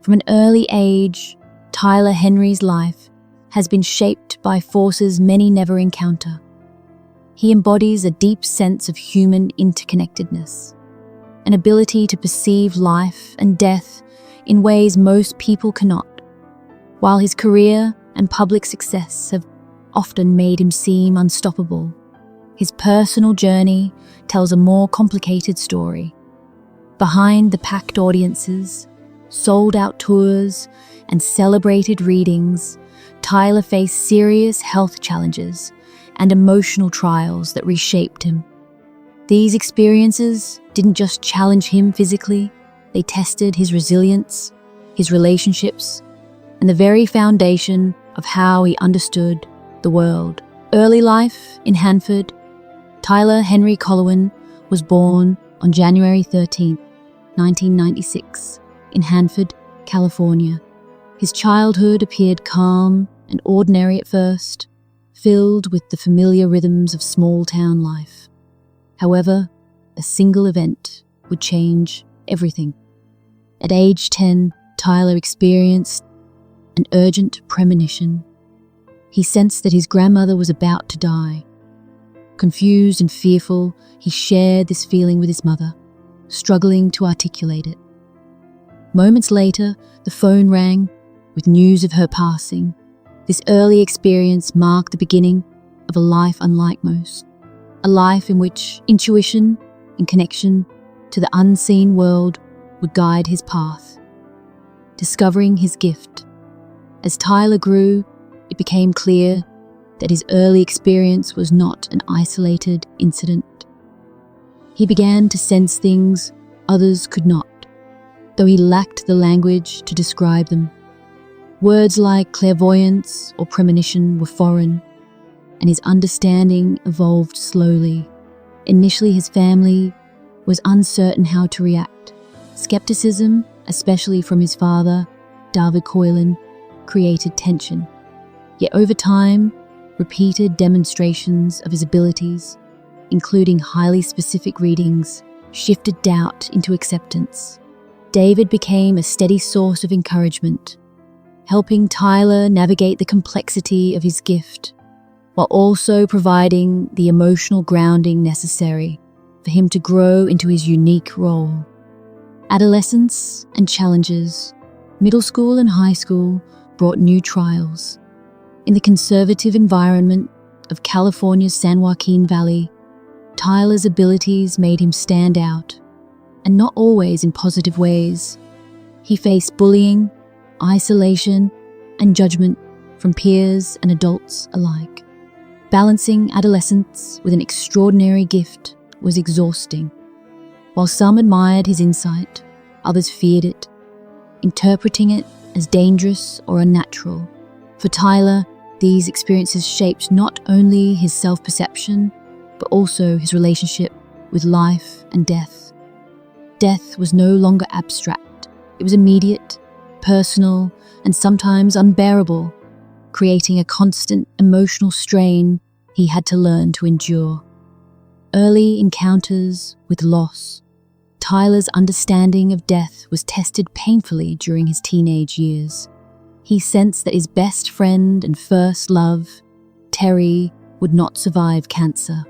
From an early age, Tyler Henry's life has been shaped by forces many never encounter. He embodies a deep sense of human interconnectedness, an ability to perceive life and death in ways most people cannot. While his career and public success have often made him seem unstoppable, his personal journey tells a more complicated story. Behind the packed audiences, sold-out tours, and celebrated readings, Tyler faced serious health challenges and emotional trials that reshaped him. These experiences didn't just challenge him physically, they tested his resilience, his relationships, and the very foundation of how he understood the world. Early life in Hanford, Tyler Henry Colwyn was born on January 13, 1996, in Hanford, California. His childhood appeared calm and ordinary at first, filled with the familiar rhythms of small-town life. However, a single event would change everything. At age 10, Tyler experienced an urgent premonition. He sensed that his grandmother was about to die. Confused and fearful, he shared this feeling with his mother, struggling to articulate it. Moments later, the phone rang with news of her passing. This early experience marked the beginning of a life unlike most, a life in which intuition and connection to the unseen world would guide his path. Discovering his gift. As Tyler grew, it became clear that his early experience was not an isolated incident. He began to sense things others could not, though he lacked the language to describe them. Words like clairvoyance or premonition were foreign, and his understanding evolved slowly. Initially, his family was uncertain how to react. Skepticism, especially from his father, David Coylan, created tension. Yet over time, repeated demonstrations of his abilities, including highly specific readings, shifted doubt into acceptance. David became a steady source of encouragement, helping Tyler navigate the complexity of his gift, while also providing the emotional grounding necessary for him to grow into his unique role. Adolescence and challenges, middle school and high school brought new trials. In the conservative environment of California's San Joaquin Valley, Tyler's abilities made him stand out, and not always in positive ways. He faced bullying, isolation, and judgment from peers and adults alike. Balancing adolescence with an extraordinary gift was exhausting. While some admired his insight, others feared it, interpreting it as dangerous or unnatural. For Tyler, these experiences shaped not only his self-perception, but also his relationship with life and death. Death was no longer abstract. It was immediate, personal, and sometimes unbearable, creating a constant emotional strain he had to learn to endure. Early encounters with loss. Tyler's understanding of death was tested painfully during his teenage years. He sensed that his best friend and first love, Terry, would not survive cancer.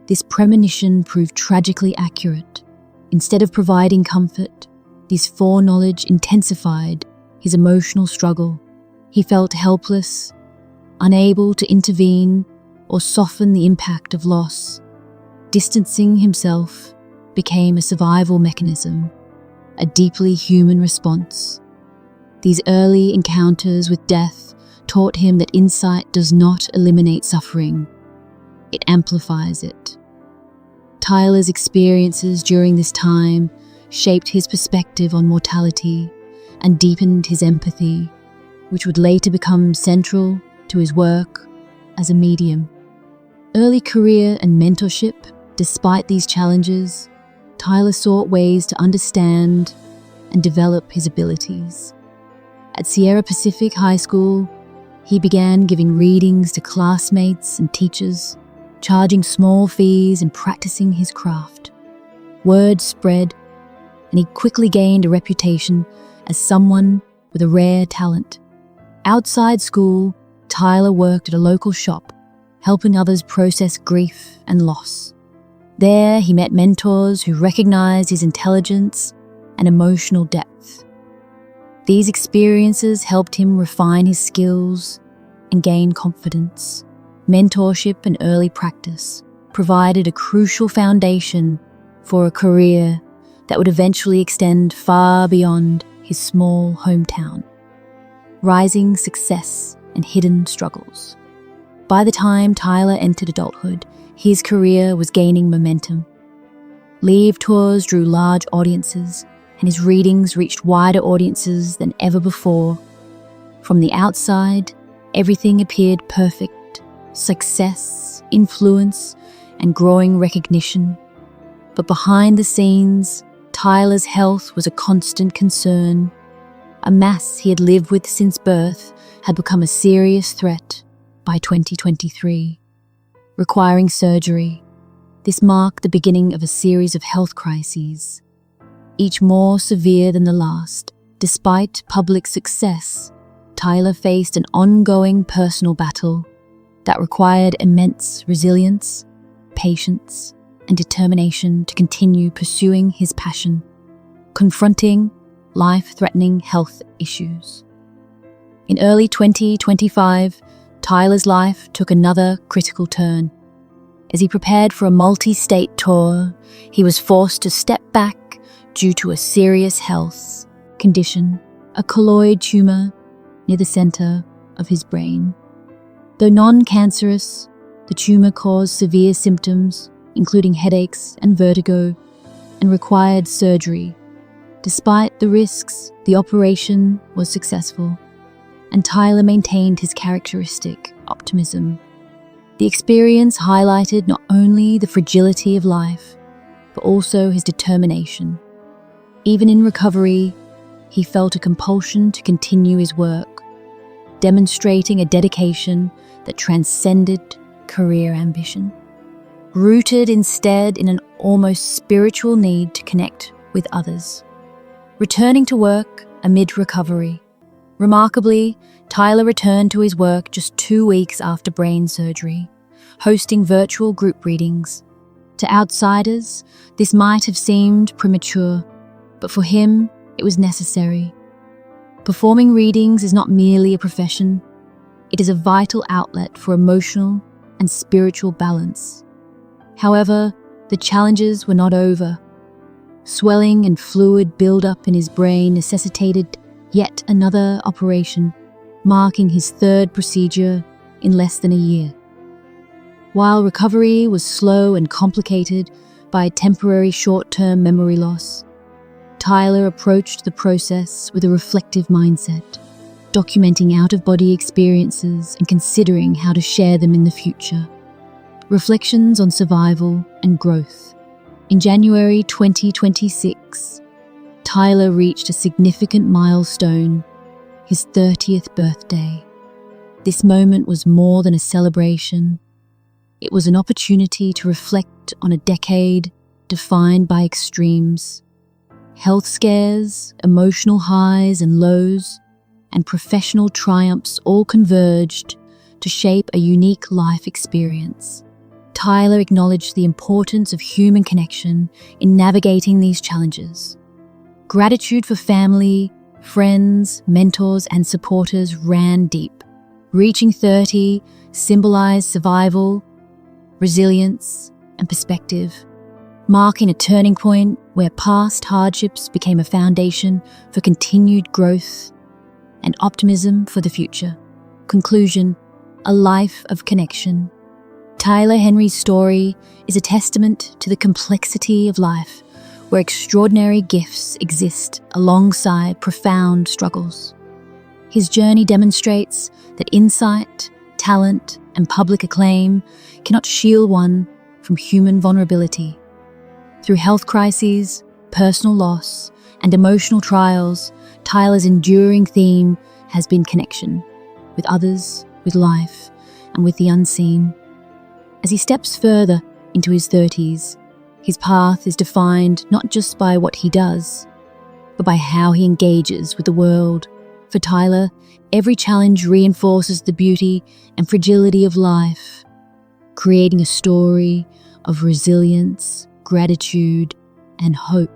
This premonition proved tragically accurate. Instead of providing comfort, this foreknowledge intensified his emotional struggle. He felt helpless, unable to intervene or soften the impact of loss. Distancing himself became a survival mechanism, a deeply human response. These early encounters with death taught him that insight does not eliminate suffering, it amplifies it. Tyler's experiences during this time shaped his perspective on mortality and deepened his empathy, which would later become central to his work as a medium. Early career and mentorship. Despite these challenges, Tyler sought ways to understand and develop his abilities. At Sierra Pacific High School, he began giving readings to classmates and teachers, charging small fees and practicing his craft. Word spread, and he quickly gained a reputation as someone with a rare talent. Outside school, Tyler worked at a local shop, helping others process grief and loss. There, he met mentors who recognized his intelligence and emotional depth. These experiences helped him refine his skills and gain confidence. Mentorship and early practice provided a crucial foundation for a career that would eventually extend far beyond his small hometown. Rising success and hidden struggles. By the time Tyler entered adulthood, his career was gaining momentum. Live tours drew large audiences, and his readings reached wider audiences than ever before. From the outside, everything appeared perfect: success, influence, and growing recognition. But behind the scenes, Tyler's health was a constant concern. A mass he had lived with since birth had become a serious threat by 2023, requiring surgery. This marked the beginning of a series of health crises, each more severe than the last. Despite public success, Tyler faced an ongoing personal battle that required immense resilience, patience, and determination to continue pursuing his passion, confronting life-threatening health issues. In early 2025, Tyler's life took another critical turn. As he prepared for a multi-state tour, he was forced to step back due to a serious health condition, a colloid tumor near the center of his brain. Though non-cancerous, the tumor caused severe symptoms, including headaches and vertigo, and required surgery. Despite the risks, the operation was successful, and Tyler maintained his characteristic optimism. The experience highlighted not only the fragility of life, but also his determination. Even in recovery, he felt a compulsion to continue his work, demonstrating a dedication that transcended career ambition, rooted instead in an almost spiritual need to connect with others. Returning to work amid recovery. Remarkably, Tyler returned to his work just 2 weeks after brain surgery, hosting virtual group readings. To outsiders, this might have seemed premature, but for him, it was necessary. Performing readings is not merely a profession, it is a vital outlet for emotional and spiritual balance. However, the challenges were not over. Swelling and fluid buildup in his brain necessitated yet another operation, marking his third procedure in less than a year. While recovery was slow and complicated by temporary short-term memory loss, Tyler approached the process with a reflective mindset, documenting out-of-body experiences and considering how to share them in the future. Reflections on survival and growth. In January 2026, Tyler reached a significant milestone, his 30th birthday. This moment was more than a celebration. It was an opportunity to reflect on a decade defined by extremes, health scares, emotional highs and lows, and professional triumphs all converged to shape a unique life experience. Tyler acknowledged the importance of human connection in navigating these challenges. Gratitude for family, friends, mentors, and supporters ran deep. Reaching 30 symbolized survival, resilience, and perspective, marking a turning point where past hardships became a foundation for continued growth and optimism for the future. Conclusion: a life of connection. Tyler Henry's story is a testament to the complexity of life, where extraordinary gifts exist alongside profound struggles. His journey demonstrates that insight, talent, and public acclaim cannot shield one from human vulnerability. Through health crises, personal loss, and emotional trials, Tyler's enduring theme has been connection with others, with life, and with the unseen. As he steps further into his 30s, his path is defined not just by what he does, but by how he engages with the world, For Tyler, every challenge reinforces the beauty and fragility of life, creating a story of resilience, gratitude, and hope.